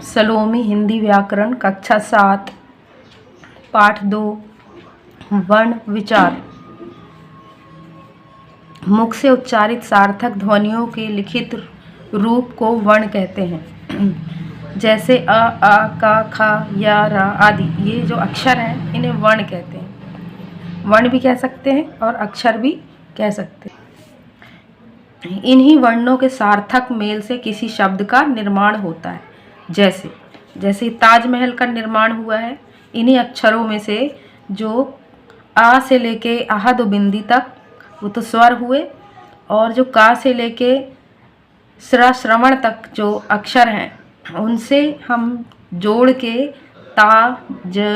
सलोमी हिंदी व्याकरण कक्षा 7 पाठ 2 वर्ण विचार। मुख से उच्चारित सार्थक ध्वनियों के लिखित रूप को वर्ण कहते हैं। जैसे अ, आ, का, खा, या, रा आदि ये जो अक्षर हैं इन्हें वर्ण कहते हैं। वर्ण भी कह सकते हैं और अक्षर भी कह सकते हैं। इन्हीं वर्णों के सार्थक मेल से किसी शब्द का निर्माण होता है। जैसे ताजमहल का निर्माण हुआ है इन्हीं अक्षरों में से, जो आ से लेके आहा दो बिंदी तक वो तो स्वर हुए, और जो का से लेके श्रवण तक जो अक्षर हैं उनसे हम जोड़ के ताजमहल,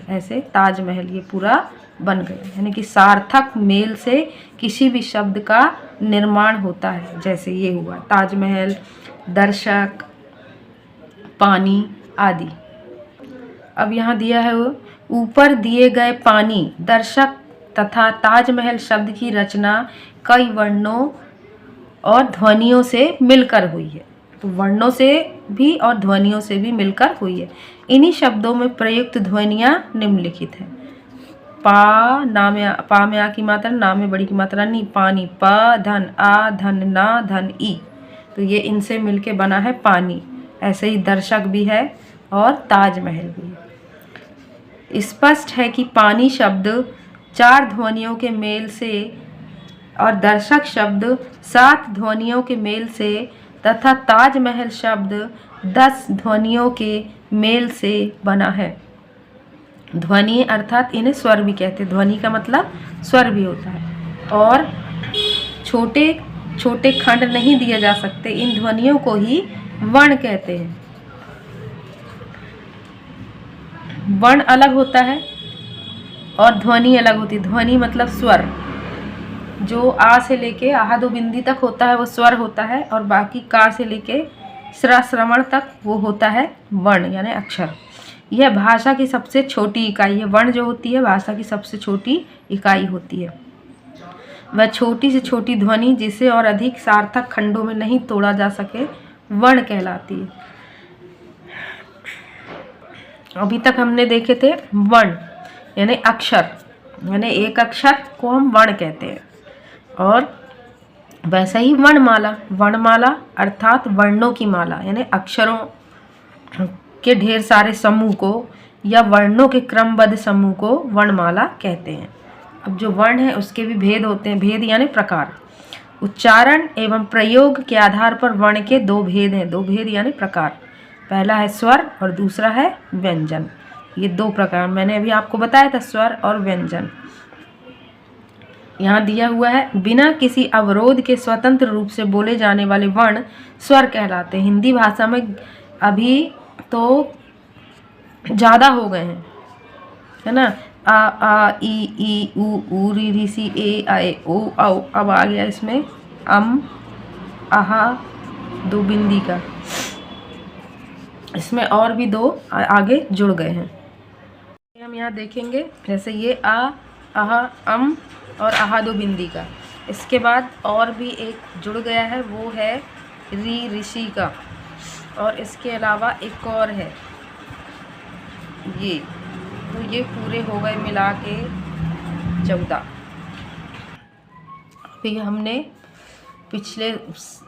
ऐसे ताजमहल ये पूरा बन गए। यानी कि सार्थक मेल से किसी भी शब्द का निर्माण होता है। जैसे ये हुआ ताजमहल, दर्शक, पानी आदि। अब यहाँ दिया है वो ऊपर दिए गए पानी, दर्शक तथा ताजमहल शब्द की रचना कई वर्णों और ध्वनियों से मिलकर हुई है। तो वर्णों से भी और ध्वनियों से भी मिलकर हुई है। इन्हीं शब्दों में प्रयुक्त ध्वनियाँ निम्नलिखित हैं। पा में आ की मात्रा, ना में बड़ी की मात्रा नी, पानी, प धन, आ धन, ना धन, ई। तो ये इनसे मिलके बना है पानी। ऐसे ही दर्शक भी है और ताजमहल भी है। स्पष्ट है कि पानी शब्द 4 ध्वनियों के मेल से और दर्शक शब्द 7 ध्वनियों के मेल से तथा ताजमहल शब्द 10 ध्वनियों के मेल से बना है। ध्वनि अर्थात इन्हें स्वर भी कहते हैं। ध्वनि का मतलब स्वर भी होता है। और छोटे छोटे खंड नहीं दिए जा सकते, इन ध्वनियों को ही वर्ण कहते हैं। वर्ण अलग होता है और ध्वनि अलग होती है। ध्वनि मतलब स्वर, जो आ से लेके आहा दो बिंदी तक होता है वो स्वर होता है, और बाकी का से लेके श्रवण तक वो होता है वर्ण यानी अक्षर। यह भाषा की सबसे छोटी इकाई है। वर्ण जो होती है भाषा की सबसे छोटी इकाई होती है। वह छोटी से छोटी ध्वनि जिसे और अधिक सार्थक खंडों में नहीं तोड़ा जा सके वर्ण कहलाती है। अभी तक हमने देखे थे वर्ण यानी अक्षर, यानी एक अक्षर को हम वर्ण कहते हैं। और वैसे ही वर्णमाला, वर्णमाला अर्थात वर्णों की माला यानी अक्षरों के ढेर सारे समूह को या वर्णों के क्रमबद्ध समूह को वर्णमाला कहते हैं। अब जो वर्ण है उसके भी भेद होते हैं। भेद यानी प्रकार। उच्चारण एवं प्रयोग के आधार पर वर्ण के 2 भेद हैं। 2 भेद यानी प्रकार। पहला है स्वर और दूसरा है व्यंजन। ये 2 प्रकार मैंने अभी आपको बताया था, स्वर और व्यंजन। यहाँ दिया हुआ है बिना किसी अवरोध के स्वतंत्र रूप से बोले जाने वाले वर्ण स्वर कहलाते हैं। हिंदी भाषा में अभी तो ज़्यादा हो गए हैं, है ना। आ ई ऊ री री सी ए आए ओ औ। अब आ गया इसमें आहा 2 बिंदी का, इसमें और भी 2 आगे जुड़ गए हैं। हम यहाँ देखेंगे जैसे ये आ, आहा, और आहा 2 बिंदी का। इसके बाद और भी एक जुड़ गया है, वो है री ऋषि का। और इसके अलावा एक और है ये। तो ये पूरे हो गए मिला के 14। अभी हमने पिछले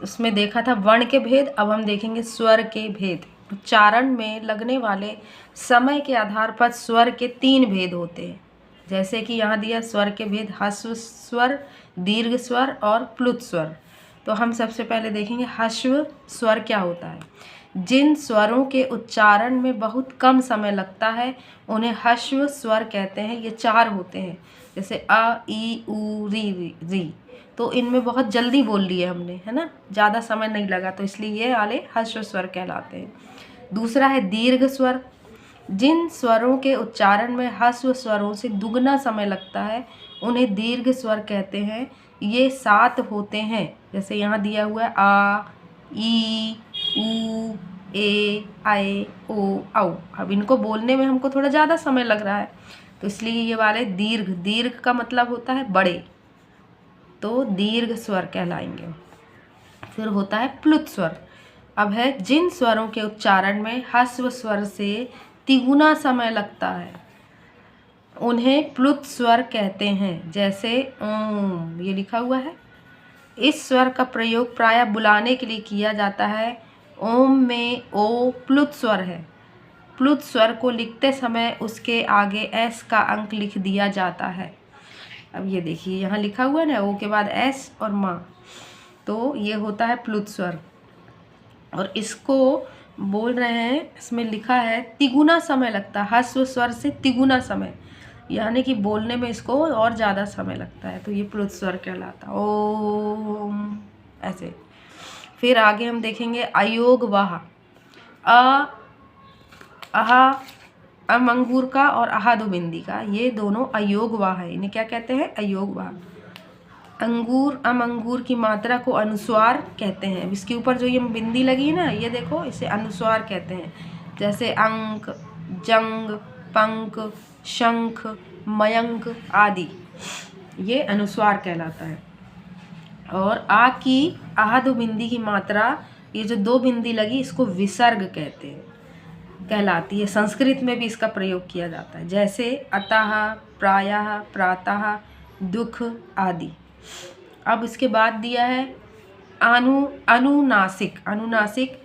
उसमें देखा था वर्ण के भेद, अब हम देखेंगे स्वर के भेद। उच्चारण में लगने वाले समय के आधार पर स्वर के 3 भेद होते हैं। जैसे कि यहाँ दिया स्वर के भेद ह्रस्व स्वर, दीर्घ स्वर और प्लुत स्वर। तो हम सबसे पहले देखेंगे ह्रस्व स्वर क्या होता है। जिन स्वरों के उच्चारण में बहुत कम समय लगता है उन्हें ह्रस्व स्वर कहते हैं। ये 4 होते हैं, जैसे अ ई उ री री। तो इनमें बहुत जल्दी बोल लिए हमने, है ना, ज़्यादा समय नहीं लगा, तो इसलिए ये वाले ह्रस्व स्वर कहलाते हैं। दूसरा है दीर्घ स्वर। जिन स्वरों के उच्चारण में ह्रस्व स्वरों से दुगना समय लगता है उन्हें दीर्घ स्वर कहते हैं। ये 7 होते हैं। जैसे यहाँ दिया हुआ है आ ई ऊ ए आए ओ औ। अब इनको बोलने में हमको थोड़ा ज़्यादा समय लग रहा है, तो इसलिए ये वाले दीर्घ, दीर्घ का मतलब होता है बड़े, तो दीर्घ स्वर कहलाएंगे। फिर होता है प्लुत स्वर। अब है जिन स्वरों के उच्चारण में ह्रस्व स्वर से तिगुना समय लगता है उन्हें प्लुत स्वर कहते हैं। जैसे ओम, ये लिखा हुआ है। इस स्वर का प्रयोग प्रायः बुलाने के लिए किया जाता है। ओम में ओ प्लुत स्वर है। प्लुत स्वर को लिखते समय उसके आगे एस का अंक लिख दिया जाता है। अब ये देखिए यहाँ लिखा हुआ है ना, ओ के बाद एस और माँ, तो ये होता है प्लुत स्वर। और इसको बोल रहे हैं, इसमें लिखा है तिगुना समय लगता है, ह्रस्व स्वर से तिगुना समय, यानी कि बोलने में इसको और ज़्यादा समय लगता है, तो ये प्लुत स्वर कहलाता है। ओम ऐसे। फिर आगे हम देखेंगे अयोग वाह। अ, अहा, अम अंगूर का और अहा दो बिंदी का, ये दोनों अयोग वाह है। इन्हें क्या कहते हैं? अयोग वाह। अंगूर, अम अंगूर की मात्रा को अनुस्वार कहते हैं। इसके ऊपर जो ये बिंदी लगी है ना, ये देखो, इसे अनुस्वार कहते हैं। जैसे अंक, जंग, पंक, शंख, मयंक आदि, ये अनुस्वार कहलाता है। और आ की आहा दो बिंदी की मात्रा, ये जो दो बिंदी लगी, इसको विसर्ग कहते हैं, कहलाती है। संस्कृत में भी इसका प्रयोग किया जाता है। जैसे अतः, प्रायः, प्रातः, दुख आदि। अब इसके बाद दिया है अनुनासिक। अनुनासिक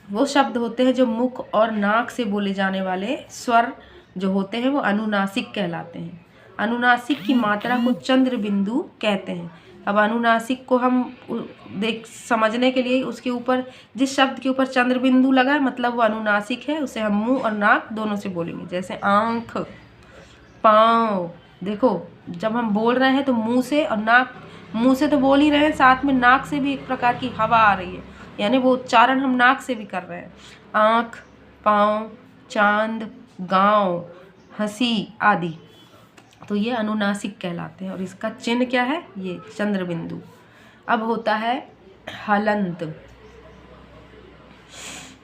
वो शब्द होते हैं जो मुख और नाक से बोले जाने वाले स्वर जो होते हैं वो अनुनासिक कहलाते हैं। अनुनासिक की मात्रा को चंद्र बिंदु कहते हैं। अब अनुनासिक को हम समझने के लिए उसके ऊपर, जिस शब्द के ऊपर चंद्र बिंदु लगा है मतलब वो अनुनासिक है, उसे हम मुंह और नाक दोनों से बोलेंगे। जैसे आँख, पाँव। देखो जब हम बोल रहे हैं तो मुंह से और नाक, मुंह से तो बोल ही रहे हैं, साथ में नाक से भी एक प्रकार की हवा आ रही है, यानी वो उच्चारण हम नाक से भी कर रहे हैं। आँख, पाँव, चांद, गाँव, हंसी आदि, तो ये अनुनासिक कहलाते हैं। और इसका चिन्ह क्या है? ये चंद्र बिंदु। अब होता है हलंत।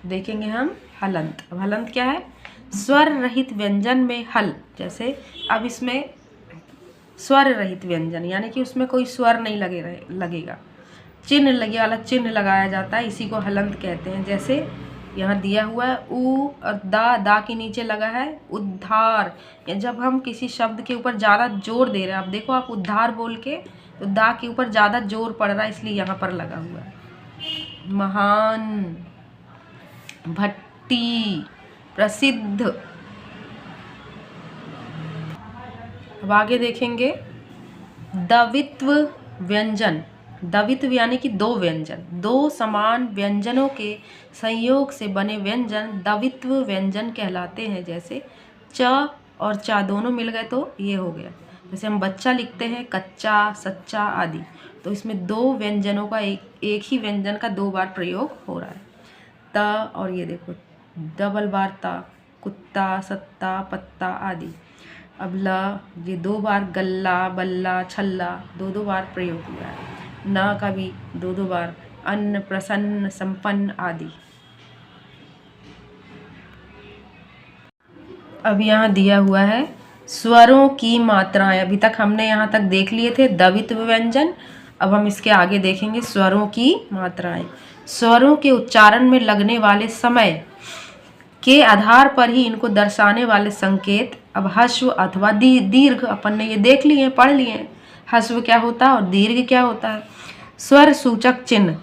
देखेंगे हम हलंत। अब हलंत क्या है? स्वर रहित व्यंजन में हल। जैसे अब इसमें स्वर रहित व्यंजन, यानी कि उसमें कोई स्वर नहीं लगेगा, चिन्ह लगे वाला चिन्ह लगाया जाता है, इसी को हलंत कहते हैं। जैसे यहाँ दिया हुआ है उ और दा के नीचे लगा है उद्धार। जब हम किसी शब्द के ऊपर ज़्यादा जोर दे रहे हैं, आप देखो, आप उद्धार बोल के तो दा के ऊपर ज़्यादा जोर पड़ रहा है, इसलिए यहाँ पर लगा हुआ है। महान, भट्टी, प्रसिद्ध। अब आगे देखेंगे द्वित्व व्यंजन। द्वित्व यानी कि दो व्यंजन, दो समान व्यंजनों के संयोग से बने व्यंजन द्वित्व व्यंजन कहलाते हैं। जैसे च और चा दोनों मिल गए तो ये हो गया। जैसे हम बच्चा लिखते हैं, कच्चा, सच्चा आदि, तो इसमें दो व्यंजनों का एक ही व्यंजन का दो बार प्रयोग हो रहा है। त और ये देखो डबल बार ता, कुत्ता, सत्ता, पत्ता आदि। अब ल, ये दो बार गल्ला, बल्ला, छल्ला दो बार प्रयोग हुआ है। न का भी दो बार, अन्न, प्रसन्न, संपन्न आदि। अब यहाँ दिया हुआ है स्वरों की मात्राएं। अभी तक हमने यहाँ तक देख लिए थे द्वित्व व्यंजन, अब हम इसके आगे देखेंगे स्वरों की मात्राएं। स्वरों के उच्चारण में लगने वाले समय के आधार पर ही इनको दर्शाने वाले संकेत, अब ह्रस्व अथवा दीर्घ, अपन ने ये देख लिए, पढ़ लिए, ह्रस्व क्या होता है और दीर्घ क्या होता है। स्वर सूचक चिन्ह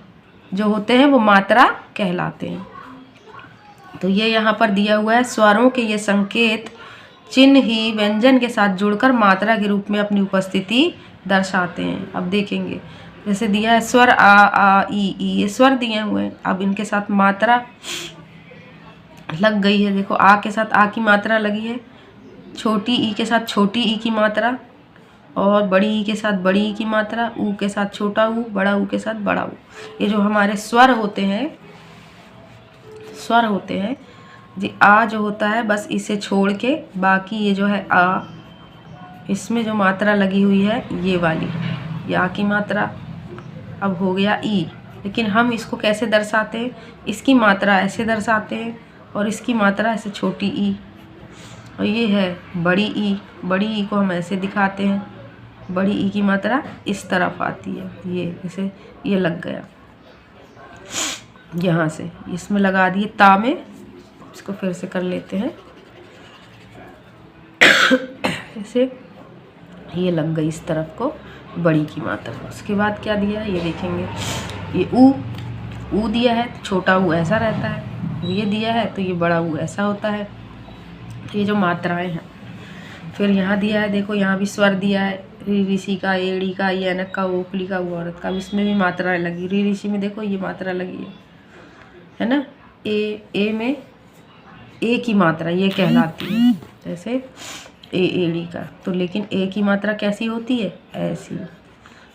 जो होते हैं वो मात्रा कहलाते हैं। तो ये यहाँ पर दिया हुआ है, स्वरों के ये संकेत चिन्ह ही व्यंजन के साथ जुड़कर मात्रा के रूप में अपनी उपस्थिति दर्शाते हैं। अब देखेंगे, जैसे दिया है स्वर आ ई, ये स्वर दिए हुए हैं, अब इनके साथ मात्रा लग गई है। देखो आ के साथ आ की मात्रा लगी है, छोटी ई के साथ छोटी ई की मात्रा, और बड़ी ई के साथ बड़ी ई की मात्रा, ऊ के साथ छोटा ऊ, बड़ा ऊ के साथ बड़ा ऊ। ये जो हमारे स्वर होते हैं जी, आ जो होता है बस इसे छोड़ के बाकी ये जो है आ, इसमें जो मात्रा लगी हुई है ये वाली, ये आ की मात्रा। अब हो गया ई, लेकिन हम इसको कैसे दर्शाते हैं? इसकी मात्रा ऐसे दर्शाते हैं और इसकी मात्रा ऐसे छोटी ई, और ये है बड़ी ई। बड़ी ई को हम ऐसे दिखाते हैं, बड़ी ई की मात्रा इस तरफ आती है, ये जैसे ये लग गया। यहाँ से इसमें लगा दिए ता में, इसको फिर से कर लेते हैं ऐसे, ये लग गई इस तरफ को बड़ी की मात्रा। उसके बाद क्या दिया है ये देखेंगे, ये ऊ दिया है तो छोटा ऊ ऐसा रहता है, ये दिया है तो ये बड़ा ऊ ऐसा होता है। तो ये जो मात्राएं हैं, फिर यहाँ दिया है देखो, यहाँ भी स्वर दिया है, री ऋषि का, एड़ी का, यनक का, ओखली का, औरत का, इसमें भी मात्राएं लगी। री ऋषि में देखो ये मात्रा लगी है ना, ए में ए की मात्रा ये कहलाती है, जैसे ए एड़ी का। तो लेकिन ए की मात्रा कैसी होती है, ऐसी।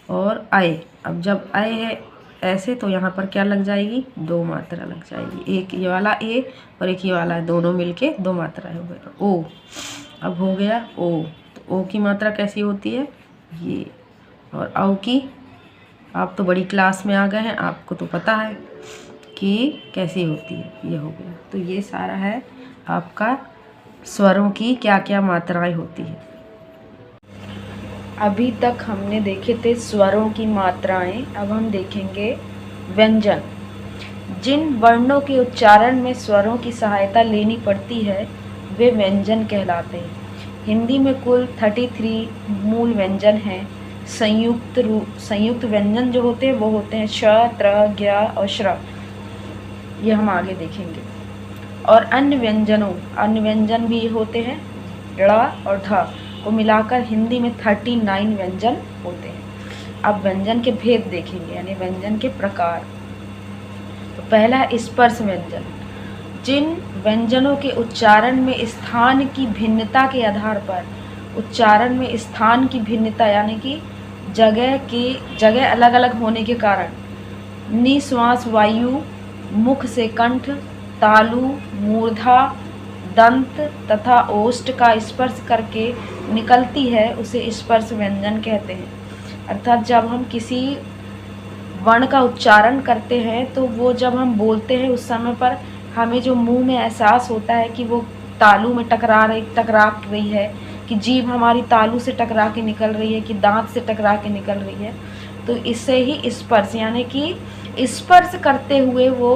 और आए, अब जब आए है ऐसे तो यहाँ पर क्या लग जाएगी, दो मात्रा लग जाएगी, एक ये वाला ए और एक ये वाला, दोनों मिलके दो मात्राएं हो गए। ओ अब हो गया ओ, तो ओ की मात्रा कैसी होती है ये, और औ की, आप तो बड़ी क्लास में आ गए हैं, आपको तो पता है कि कैसी होती है, ये हो गया। तो ये सारा है आपका स्वरों की क्या क्या मात्राएं होती है। अभी तक हमने देखे थे स्वरों की मात्राएं, अब हम देखेंगे व्यंजन। जिन वर्णों के उच्चारण में स्वरों की सहायता लेनी पड़ती है वे व्यंजन कहलाते हैं। हिंदी में कुल 33 मूल व्यंजन हैं। संयुक्त व्यंजन जो होते हैं वो होते हैं श, त्र, ज्ञ और श्र, ये हम आगे देखेंगे। और अन्य व्यंजन भी होते हैं, ड़ और ढ को मिलाकर हिंदी में 39 व्यंजन होते हैं। अब व्यंजन के भेद देखेंगे, यानी व्यंजन के प्रकार। तो पहला है स्पर्श व्यंजन। जिन व्यंजनों के उच्चारण में स्थान की भिन्नता के आधार पर, उच्चारण में स्थान की भिन्नता यानी कि जगह अलग अलग होने के कारण निश्वास वायु मुख से कंठ, तालु, मूर्धा, दंत तथा ओष्ठ का स्पर्श करके निकलती है, उसे स्पर्श व्यंजन कहते हैं। अर्थात जब हम किसी वर्ण का उच्चारण करते हैं तो वो जब हम बोलते हैं उस समय पर हमें जो मुंह में एहसास होता है कि वो तालु में टकरा रही है, कि जीभ हमारी तालु से टकरा के निकल रही है, कि दांत से टकरा के निकल रही है, तो इससे ही स्पर्श यानी कि स्पर्श करते हुए वो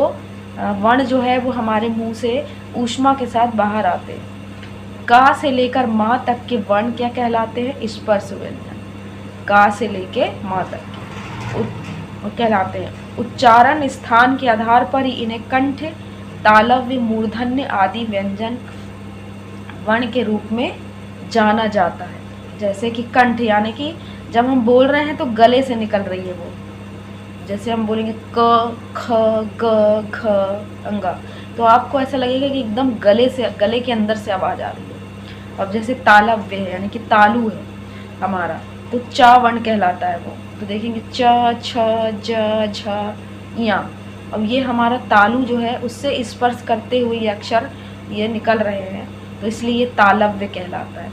वर्ण जो है वो हमारे मुंह से ऊष्मा के साथ बाहर आते हैं। का से लेकर माँ तक के वर्ण क्या कहलाते हैं, स्पर्श व्यंजन। का से लेके माँ तक के कहलाते हैं। उच्चारण स्थान के आधार पर ही इन्हें कंठ, तालव्य, मूर्धन्य आदि व्यंजन वर्ण के रूप में जाना जाता है। जैसे कि कंठ यानी कि जब हम बोल रहे हैं तो गले से निकल रही है वो, जैसे हम बोलेंगे क, ख, ग, घ, अंगा, तो आपको ऐसा लगेगा कि एकदम गले के अंदर से आवाज आ रही है। अब जैसे तालव्य है यानी कि तालु है हमारा, तो चा वर्ण कहलाता है वो, तो देखेंगे च, छ, ज, झ, या। अब ये हमारा तालु जो है उससे स्पर्श करते हुए ये अक्षर ये निकल रहे हैं, तो इसलिए ये तालव्य कहलाता है।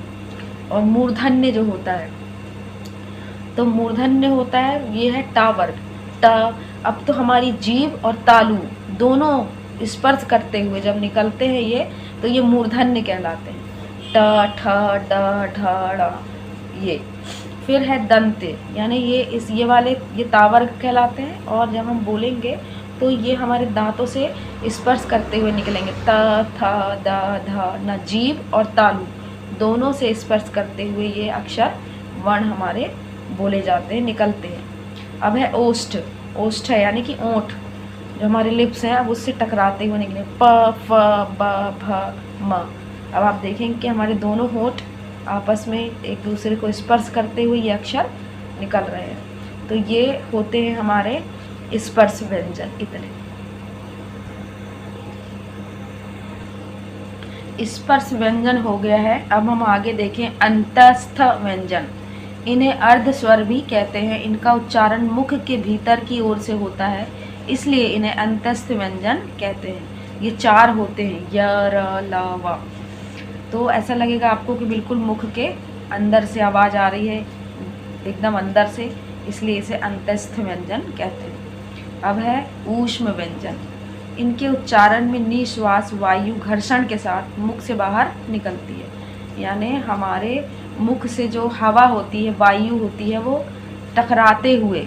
और मूर्धन्य जो होता है, तो मूर्धन्य होता है ये है टा वर्ग, ट। अब तो हमारी जीभ और तालु दोनों स्पर्श करते हुए जब निकलते हैं ये, तो ये मूर्धन्य कहलाते हैं, ट, ठ, ड, ढ, ड़, ये। फिर है दंत, यानी ये वाले ये तावर्ग कहलाते हैं, और जब हम बोलेंगे तो ये हमारे दांतों से स्पर्श करते हुए निकलेंगे, त, थ, द, ध, न। जीभ और तालु दोनों से स्पर्श करते हुए ये अक्षर वर्ण हमारे बोले जाते हैं, निकलते हैं। अब है ओष्ठ, ओष्ठ है यानी कि ओंठ, जो हमारे लिप्स हैं अब उससे टकराते हुए निकले, प, फ, ब, भ, म। अब आप देखेंगे कि हमारे दोनों होंठ आपस में एक दूसरे को स्पर्श करते हुए ये अक्षर निकल रहे हैं, तो ये होते हैं हमारे स्पर्श व्यंजन। इतने स्पर्श व्यंजन हो गया है। अब हम आगे देखें अंतस्थ व्यंजन। इन्हें अर्ध स्वर भी कहते हैं। इनका उच्चारण मुख के भीतर की ओर से होता है, इसलिए इन्हें अंतस्थ व्यंजन कहते हैं। ये 4 होते हैं, य, र, ल, व। तो ऐसा लगेगा आपको कि बिल्कुल मुख के अंदर से आवाज़ आ रही है, एकदम अंदर से, इसलिए इसे अंतस्थ व्यंजन कहते हैं। अब है ऊष्म व्यंजन। इनके उच्चारण में निश्वास वायु घर्षण के साथ मुख से बाहर निकलती है, यानी हमारे मुख से जो हवा होती है, वायु होती है, वो टकराते हुए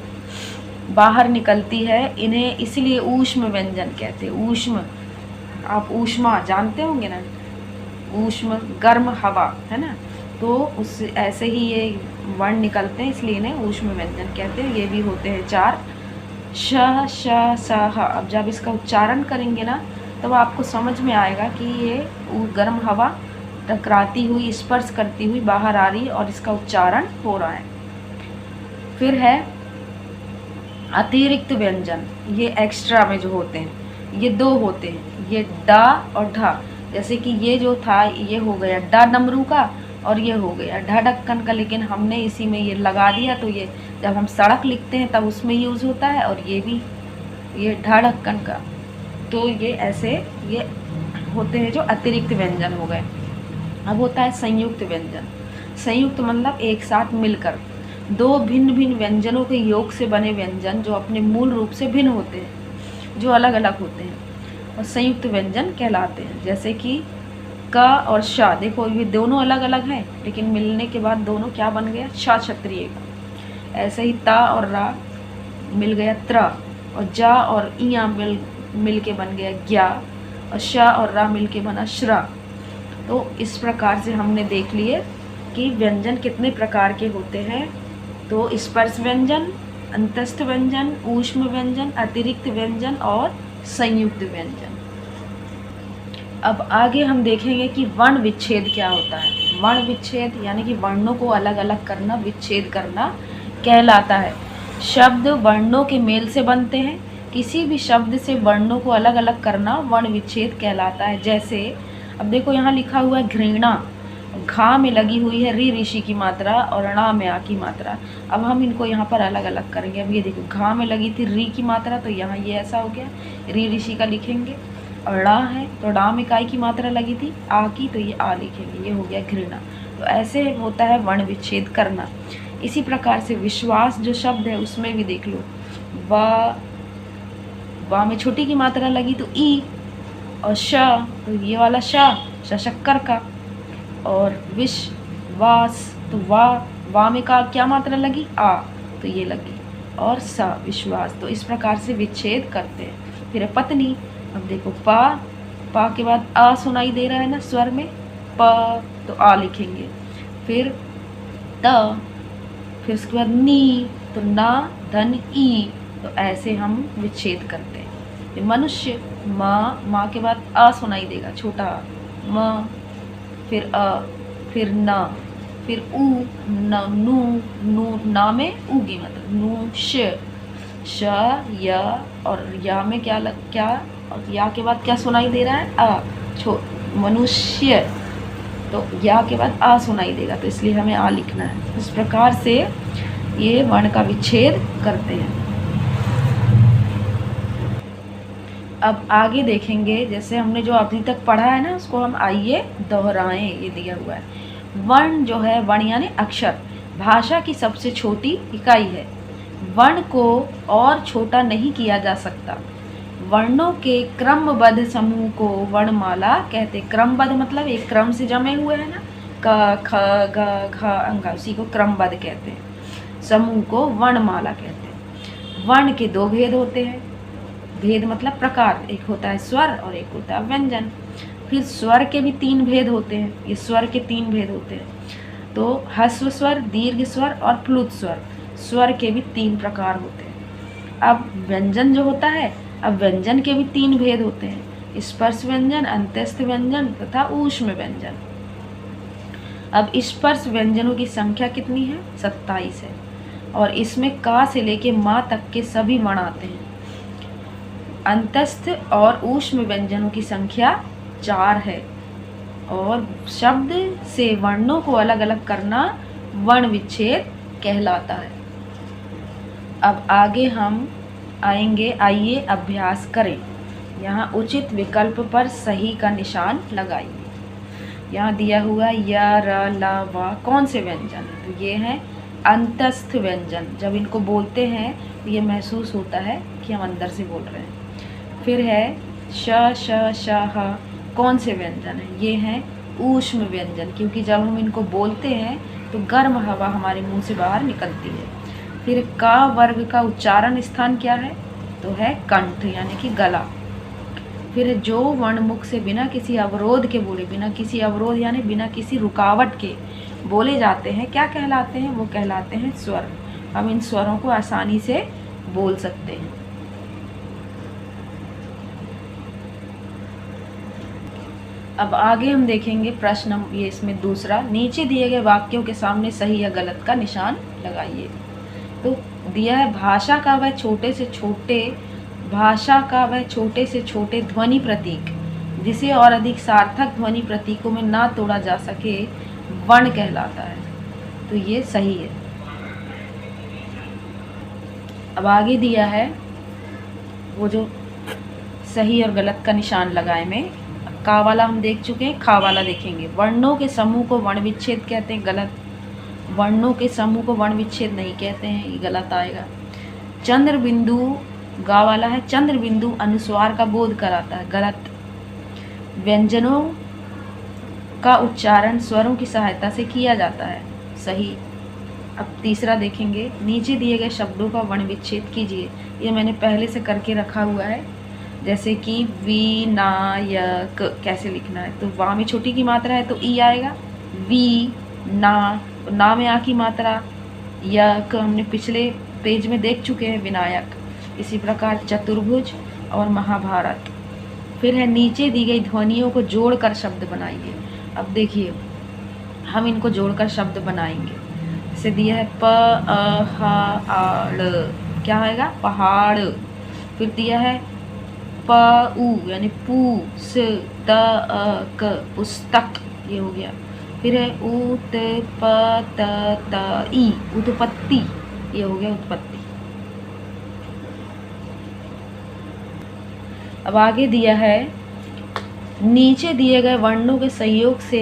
बाहर निकलती है, इन्हें इसलिए ऊष्म व्यंजन कहते हैं। ऊष्म, आप ऊष्मा जानते होंगे ना, ऊष्म गर्म हवा है ना, तो उस ऐसे ही ये वर्ण निकलते हैं, इसलिए इन्हें ऊष्म व्यंजन कहते हैं। ये भी होते हैं 4, श, श, स, ह। अब जब इसका उच्चारण करेंगे ना तब आपको समझ में आएगा कि ये गर्म हवा टकराती हुई, स्पर्श करती हुई बाहर आ रही है और इसका उच्चारण हो रहा है। फिर है अतिरिक्त व्यंजन, ये एक्स्ट्रा में जो होते हैं, ये 2 होते हैं, ये डा और ढा। जैसे कि ये जो था ये हो गया डा डमरू का और ये हो गया ढा ढक्कन का, लेकिन हमने इसी में ये लगा दिया, तो ये जब हम सड़क लिखते हैं तब उसमें यूज़ होता है, और ये भी ये ढा ढक्कन का। तो ये ऐसे ये होते हैं जो अतिरिक्त व्यंजन हो गए। अब होता है संयुक्त व्यंजन। संयुक्त मतलब एक साथ मिलकर 2 भिन्न भिन्न व्यंजनों के योग से बने व्यंजन जो अपने मूल रूप से भिन्न होते हैं, जो अलग अलग होते हैं और संयुक्त व्यंजन कहलाते हैं। जैसे कि क और श, देखो ये दोनों अलग अलग हैं लेकिन मिलने के बाद दोनों क्या बन गया, श क्षत्रिय का। ऐसे ही ता और रा मिल गया त्र, और जा और इया मिल के बन गया ज्ञा, और श और रा मिल के बना श्रा। तो इस प्रकार से हमने देख लिए कि व्यंजन कितने प्रकार के होते हैं। तो स्पर्श व्यंजन, अंतस्थ व्यंजन, ऊष्म व्यंजन, अतिरिक्त व्यंजन और संयुक्त व्यंजन। अब आगे हम देखेंगे कि वर्ण विच्छेद क्या होता है। वर्ण विच्छेद यानी कि वर्णों को अलग अलग करना, विच्छेद करना कहलाता है। शब्द वर्णों के मेल से बनते हैं, किसी भी शब्द से वर्णों को अलग अलग करना वर्ण विच्छेद कहलाता है। जैसे अब देखो यहाँ लिखा हुआ है घृणा, घा में लगी हुई है री ऋषि की मात्रा और णा में आ की मात्रा। अब हम इनको यहाँ पर अलग अलग करेंगे। अब ये देखो घा में लगी थी री की मात्रा, तो यहाँ ये ऐसा हो गया, री ऋषि का लिखेंगे, और ड़ा है तो ड़ा में काय की मात्रा लगी थी आ की, तो ये आ लिखेंगे, ये हो गया घृणा। तो ऐसे होता है वर्ण विच्छेद करना। इसी प्रकार से विश्वास जो शब्द है उसमें भी देख लो, वा में छोटी की मात्रा लगी तो ई, और श तो ये वाला शक्कर का, और विश्वास तो वा में का क्या मात्रा लगी आ, तो ये लगी, और सा विश्वास। तो इस प्रकार से विच्छेद करते हैं। फिर पत्नी, अब देखो पा के बाद आ सुनाई दे रहा है ना स्वर में, प तो आ लिखेंगे, फिर त, फिर उसके बाद नी तो ना धन ई, तो ऐसे हम विच्छेद करते हैं। फिर मनुष्य, माँ के बाद आ सुनाई देगा छोटा म, फिर अ, फिर न, फिर ऊ, नू ना में ऊ की मतलब नू, श या, और या में क्या और या के बाद क्या सुनाई दे रहा है आ, मनुष्य, तो या के बाद आ सुनाई देगा, तो इसलिए हमें आ लिखना है। इस प्रकार से ये वर्ण का विच्छेद करते हैं। अब आगे देखेंगे, जैसे हमने जो अभी तक पढ़ा है ना उसको हम आइए दोहराएं। ये दिया हुआ है वर्ण जो है, वर्ण यानी अक्षर भाषा की सबसे छोटी इकाई है। वर्ण को और छोटा नहीं किया जा सकता। वर्णों के क्रमबद्ध समूह को वर्णमाला कहते। क्रमबद्ध मतलब एक क्रम से जमे हुए हैं ना, क ख ग घ अंग, उसी को क्रमबद्ध कहते हैं। समूह को वर्णमाला कहते हैं। वर्ण के 2 भेद होते हैं। भेद मतलब प्रकार, एक होता है स्वर और एक होता है व्यंजन। फिर स्वर के भी 3 भेद होते हैं। ये स्वर के 3 भेद होते हैं। तो ह्रस्व स्वर, दीर्घ स्वर और प्लुत स्वर, स्वर के भी 3 प्रकार होते हैं। अब व्यंजन जो होता है, अब व्यंजन के भी 3 भेद होते हैं, स्पर्श व्यंजन, अंत्यस्थ व्यंजन तथा ऊष्म व्यंजन। अब स्पर्श व्यंजनों की संख्या कितनी है? 27 है, और इसमें का से लेके माँ तक के सभी वर्ण आते हैं। अंतस्थ और ऊष्म व्यंजनों की संख्या 4 है, और शब्द से वर्णों को अलग अलग करना वर्ण विच्छेद कहलाता है। अब आगे हम आएंगे, आइए अभ्यास करें। यहाँ उचित विकल्प पर सही का निशान लगाइए। यहाँ दिया हुआ या, र, ला, वा कौन से व्यंजन? तो ये हैं अंतस्थ व्यंजन। जब इनको बोलते हैं तो ये महसूस होता है कि हम अंदर से बोल रहे हैं। फिर है श, श, श, ह कौन से व्यंजन है? ये हैं ऊष्म व्यंजन, क्योंकि जब हम इनको बोलते हैं तो गर्म हवा हमारे मुंह से बाहर निकलती है। फिर का वर्ग का उच्चारण स्थान क्या है? तो है कंठ यानी कि गला। फिर जो वर्ण मुख से बिना किसी अवरोध के बोले, बिना किसी अवरोध यानी बिना किसी रुकावट के बोले जाते हैं, क्या कहलाते हैं? वो कहलाते हैं स्वर। हम इन स्वरों को आसानी से बोल सकते हैं। अब आगे हम देखेंगे प्रश्न, ये इसमें दूसरा, नीचे दिए गए वाक्यों के सामने सही या गलत का निशान लगाइए। तो दिया है भाषा का वह छोटे से छोटे ध्वनि प्रतीक जिसे और अधिक सार्थक ध्वनि प्रतीकों में ना तोड़ा जा सके वर्ण कहलाता है। तो ये सही है। अब आगे दिया है वो जो सही और गलत का निशान लगाए में, का वाला हम देख चुके हैं, खा वाला देखेंगे। वर्णों के समूह को वर्ण विच्छेद कहते हैं, गलत। वर्णों के समूह को वर्ण विच्छेद नहीं कहते हैं, ये गलत आएगा। चंद्र बिंदु, गा वाला है, चंद्र बिंदु अनुस्वार का बोध कराता है, गलत। व्यंजनों का उच्चारण स्वरों की सहायता से किया जाता है, सही। अब तीसरा देखेंगे, नीचे दिए गए शब्दों का वर्ण विच्छेद कीजिए। ये मैंने पहले से करके रखा हुआ है, जैसे कि विनायक कैसे लिखना है। तो वा में छोटी की मात्रा है तो ई आएगा, वी ना में आ की मात्रा, यक हमने पिछले पेज में देख चुके हैं, विनायक। इसी प्रकार चतुर्भुज और महाभारत। फिर है नीचे दी गई ध्वनियों को जोड़कर शब्द बनाइए। अब देखिए हम इनको जोड़कर शब्द बनाएंगे। जैसे दिया है प अ ह आ ड़, क्या आएगा? पहाड़। फिर दिया है प उ यानी पू स त अ क, पुस्तक, ये हो गया। फिर है उ त प त त ई, उत्पत्ति, ये हो गया उत्पत्ति। अब आगे दिया है नीचे दिए गए वर्णों के सहयोग से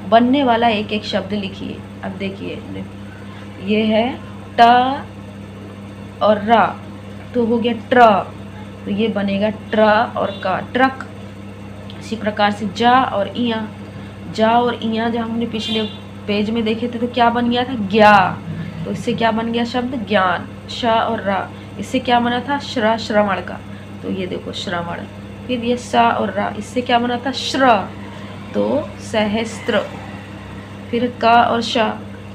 बनने वाला एक एक शब्द लिखिए। अब देखिए ये है ट और रा, तो हो गया ट्र, तो ये बनेगा ट्र और का, ट्रक। इसी प्रकार से जा और इया, जा और इया जब हमने पिछले पेज में देखे थे तो क्या बन गया था? ज्ञा। तो इससे क्या बन गया शब्द? ज्ञान। श और रा, इससे क्या बना था? श्रवण का, तो ये देखो श्रवण। फिर ये सा और रा, इससे क्या बना था? श्र, तो सहस्त्र। फिर का और श,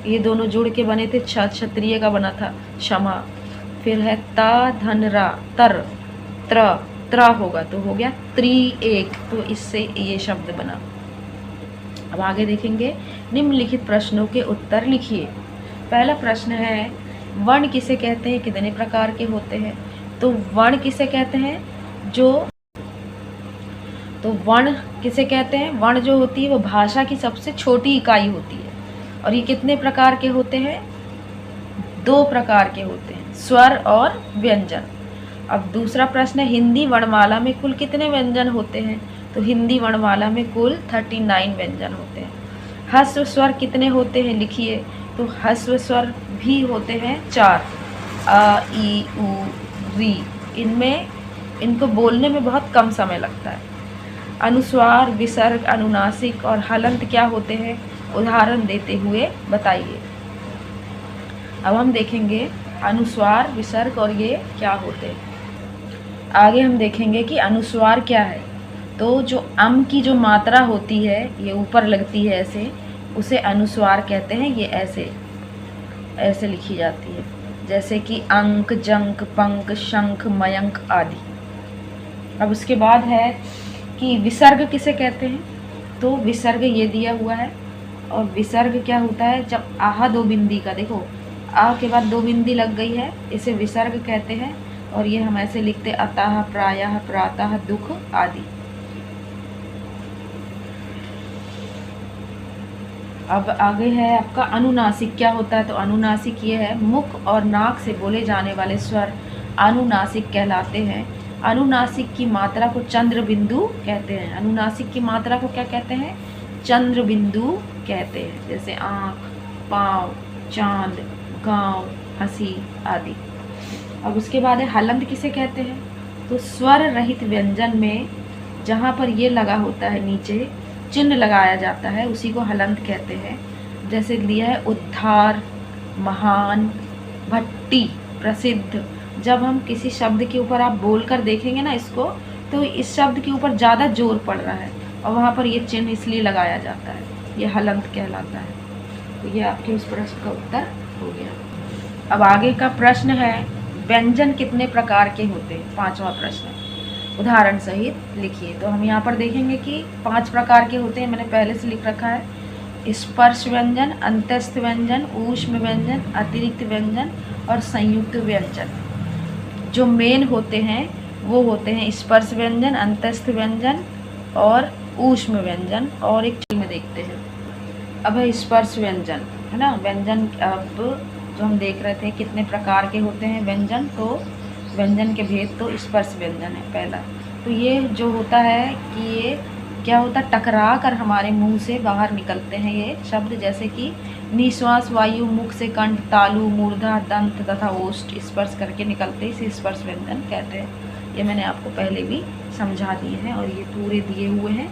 ये दोनों जुड़ के बने थे, क्षत्रिय का बना था, क्षमा। फिर है ता धन रा, तर, त्र होगा तो हो गया त्रि एक, तो इससे ये शब्द बना। अब आगे देखेंगे निम्नलिखित प्रश्नों के उत्तर लिखिए। पहला प्रश्न है वर्ण किसे कहते हैं, कितने प्रकार के होते हैं? तो वर्ण किसे कहते हैं? वर्ण किसे कहते हैं? वर्ण जो होती है वो भाषा की सबसे छोटी इकाई होती है। और ये कितने प्रकार के होते हैं? 2 प्रकार के होते हैं, स्वर और व्यंजन। अब दूसरा प्रश्न है हिंदी वर्णमाला में कुल कितने व्यंजन होते हैं? तो हिंदी वर्णमाला में कुल 39 व्यंजन होते हैं। ह्रस्व स्वर कितने होते हैं, लिखिए। तो ह्रस्व स्वर भी होते हैं 4, अ, ई, उ, री। इनको बोलने में बहुत कम समय लगता है। अनुस्वार, विसर्ग, अनुनासिक और हलंत क्या होते हैं? उदाहरण देते हुए बताइए। अब हम देखेंगे अनुस्वार, विसर्ग और ये क्या होते हैं। आगे हम देखेंगे कि अनुस्वार क्या है। तो जो अम की जो मात्रा होती है, ये ऊपर लगती है ऐसे, उसे अनुस्वार कहते हैं। ये ऐसे लिखी जाती है, जैसे कि अंक, जंक, पंक, शंख, मयंक आदि। अब उसके बाद है कि विसर्ग किसे कहते हैं। तो विसर्ग ये दिया हुआ है, और विसर्ग क्या होता है? जब आहा 2 बिंदी का, देखो आ के बाद 2 बिंदी लग गई है, इसे विसर्ग कहते हैं। और ये हम ऐसे लिखते अतः, प्रायः, प्रातः, दुख आदि। अब आगे है आपका अनुनासिक क्या होता है। तो अनुनासिक ये है मुख और नाक से बोले जाने वाले स्वर अनुनासिक कहलाते हैं। अनुनासिक की मात्रा को चंद्र बिंदु कहते हैं। अनुनासिक की मात्रा को क्या कहते हैं? चंद्र बिंदु कहते हैं, जैसे आँख, पाँव, चांद, गाँव, हंसी आदि। अब उसके बाद है हलंत किसे कहते हैं। तो स्वर रहित व्यंजन में जहाँ पर ये लगा होता है, नीचे चिन्ह लगाया जाता है, उसी को हलंत कहते हैं। जैसे दिया है उद्धार, महान, टी प्रसिद्ध। जब हम किसी शब्द के ऊपर आप बोल कर देखेंगे ना इसको, तो इस शब्द के ऊपर ज़्यादा जोर पड़ रहा है और वहाँ पर ये चिन्ह इसलिए लगाया जाता है, ये हलंत कहलाता है। तो ये आपके उस प्रश्न का उत्तर हो गया। अब आगे का प्रश्न है, व्यंजन कितने प्रकार के होते हैं? 5वां प्रश्न, उदाहरण सहित लिखिए। तो हम यहाँ पर देखेंगे कि 5 प्रकार के होते हैं, मैंने पहले से लिख रखा है। स्पर्श व्यंजन, अंतस्थ व्यंजन, ऊष्म व्यंजन, अतिरिक्त व्यंजन और संयुक्त व्यंजन। जो मेन होते हैं वो होते हैं स्पर्श व्यंजन, अंतस्थ व्यंजन और ऊष्म व्यंजन। और एक चीज में देखते हैं, अब है स्पर्श व्यंजन, है ना। व्यंजन अब जो हम देख रहे थे कितने प्रकार के होते हैं व्यंजन, तो व्यंजन के भेद तो स्पर्श व्यंजन है पहला। तो ये जो होता है कि ये क्या होता है, टकरा कर हमारे मुंह से बाहर निकलते हैं ये शब्द, जैसे कि निश्वास वायु मुख से कंठ, तालु, मूर्धा, दंत तथा ओष्ठ स्पर्श करके निकलते, इसे स्पर्श व्यंजन कहते हैं। ये मैंने आपको पहले भी समझा दिए हैं और ये पूरे दिए हुए हैं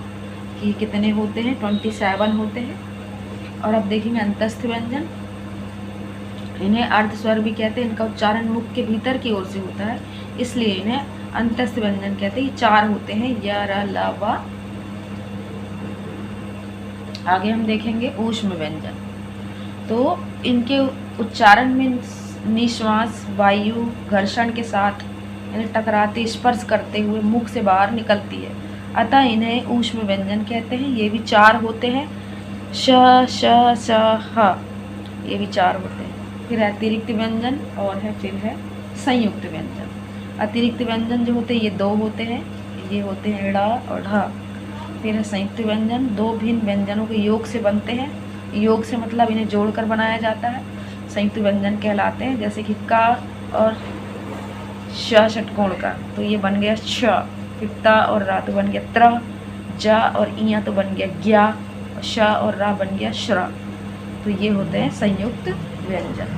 कि कितने होते हैं, 27 होते हैं। और अब देखेंगे अंतस्थ व्यंजन, इन्हें अर्ध स्वर भी कहते हैं। इनका उच्चारण मुख के भीतर की ओर से होता है, इसलिए इन्हें अंतस्थ व्यंजन कहते हैं। ये 4 होते हैं, य, र, ल, व। आगे हम देखेंगे ऊष्म व्यंजन, तो इनके उच्चारण में निश्वास वायु घर्षण के साथ यानी टकराते स्पर्श करते हुए मुख से बाहर निकलती है, अतः इन्हें ऊष्म व्यंजन कहते हैं। ये भी 4 होते हैं, श, श, स, ह, ये भी 4 होते हैं। फिर अतिरिक्त व्यंजन और है फिर है संयुक्त व्यंजन। अतिरिक्त व्यंजन जो होते हैं ये 2 होते हैं, ये होते हैं ड़ और ढ। फिर है संयुक्त व्यंजन, 2 भिन्न व्यंजनों के योग से बनते हैं। योग से मतलब इन्हें जोड़कर बनाया जाता है, संयुक्त व्यंजन कहलाते हैं। जैसे कि का और श षटकोण का, तो ये बन गया श। फिर ता और रा तो बन गया त्र, जा और इया तो बन गया ज्ञा, और श और रा बन गया श्र। तो ये होते हैं संयुक्त व्यंजन।